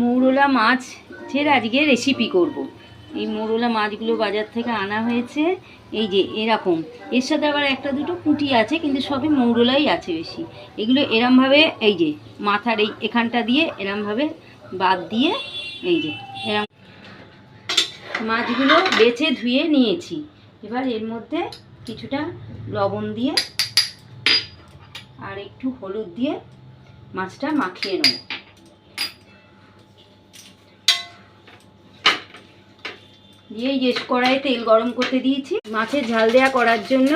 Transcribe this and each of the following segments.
মৌরলা মাছের আজকে রেসিপি করব। এই মৌরলা মাছগুলো বাজার থেকে আনা হয়েছে, এই যে এরকম। এর সাথে আবার একটা দুটো পুঁটি আছে, কিন্তু সবই মৌরলাই আছে বেশি। এগুলো এরমভাবে এই যে মাথার এখানটা দিয়ে এরমভাবে বাদ দিয়ে এই যে এরম মাছগুলো বেছে ধুয়ে নিয়েছি। এবার এর মধ্যে কিছুটা লবণ দিয়ে আর একটু হলুদ দিয়ে মাছটা মাখিয়ে নেব। দিয়ে এই যে কড়াইয়ে তেল গরম করতে দিয়েছি। মাছের ঝাল দেওয়া করার জন্য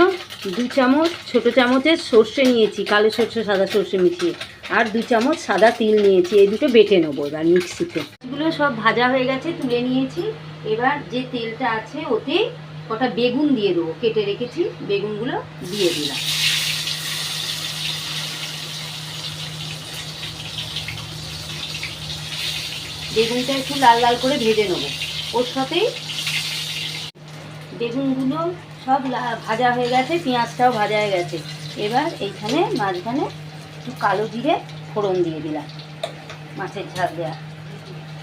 2 চামচ ছোটো চামচের সর্ষে নিয়েছি, কালো সর্ষে সাদা সর্ষে মিশিয়ে, আর 2 চামচ সাদা তিল নিয়েছি। এই দুটো বেটে নেবো এবার মিক্সিতে। এগুলো সব ভাজা হয়ে গেছে, তুলে নিয়েছি। এবার যে তেলটা আছে ওতে কটা বেগুন দিয়ে দেবো, কেটে রেখেছি। বেগুনগুলো দিয়ে দিলাম। বেগুনটা একটু লাল লাল করে ভেজে নেবো। ওর সাথেই বেগুনগুলো সব ভাজা হয়ে গেছে, পেঁয়াজটাও ভাজা হয়ে গেছে। এবার এইখানে মাঝখানে একটু কালো জিরে ফোড়ন দিয়ে দিলাম। মাছের ঝাল দেওয়া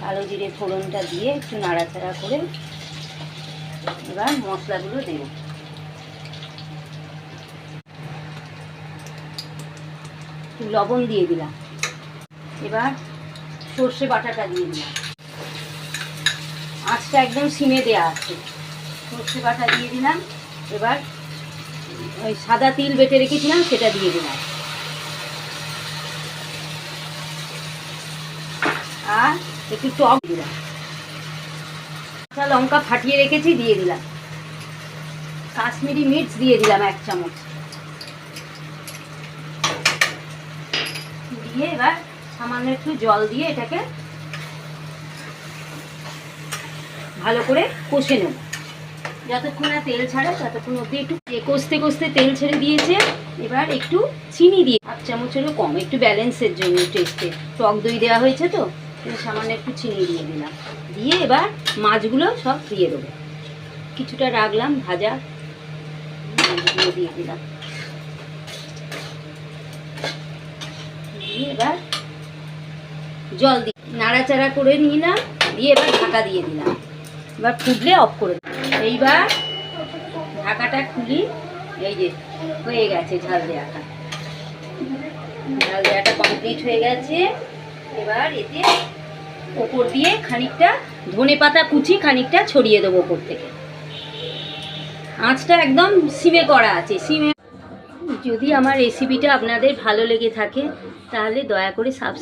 কালো জিরে ফোড়নটা দিয়ে একটু নাড়াচাড়া করে এবার মশলাগুলো দেব। একটু লবণ দিয়ে দিলাম। এবার সর্ষে বাটাটা দিয়ে দিলাম। আঁচটা একদম সিমে দেওয়া আছে। সর্ষে বাটা দিয়ে দিলাম। এবার ওই সাদা তিল বেটে রেখেছিলাম সেটা দিয়ে দিলাম। আর একটু টক দিলাম। কাঁচা লঙ্কা ফাটিয়ে রেখেছি দিয়ে দিলাম। কাশ্মীরি মির্চ দিয়ে দিলাম 1 চামচ। দিয়ে এবার সামান্য একটু জল দিয়ে এটাকে ভালো করে কষে নেব। যতক্ষণ না তেল ছাড়ে ততক্ষণ অবধি একটু কষতে কষতে তেল ছেড়ে দিয়েছে। এবার একটু চিনি দিয়ে 1 চামচেরও কম, একটু ব্যালেন্সের জন্য টেস্টে। টক দই দেওয়া হয়েছে তো সামান্য একটু চিনি দিয়ে দিলাম। দিয়ে এবার মাছগুলো সব দিয়ে দেবো। কিছুটা রাখলাম ভাজা, মাছগুলো দিয়ে দিলাম। দিয়ে এবার জল দিয়ে নাড়াচাড়া করে নিলাম। দিয়ে এবার ঢাকা দিয়ে দিলাম। এবার ফুটলে অফ করে দিলাম। এইবার ঢাকাটা খুলি। এই যে হয়ে গেছে ঝাল দেওয়াটা। ঝাল দেওয়াটা কমপ্লিট হয়ে গেছে। এবার এতে ওপর দিয়ে খানিকটা ধনেপাতা কুচি খানিকটা ছড়িয়ে দেবো ওপর থেকে। আঁচটা একদম সিমে করা আছে, সিমে। যদি আমার রেসিপিটা আপনাদের ভালো লেগে থাকে তাহলে দয়া করে সাবস্ক্রাইব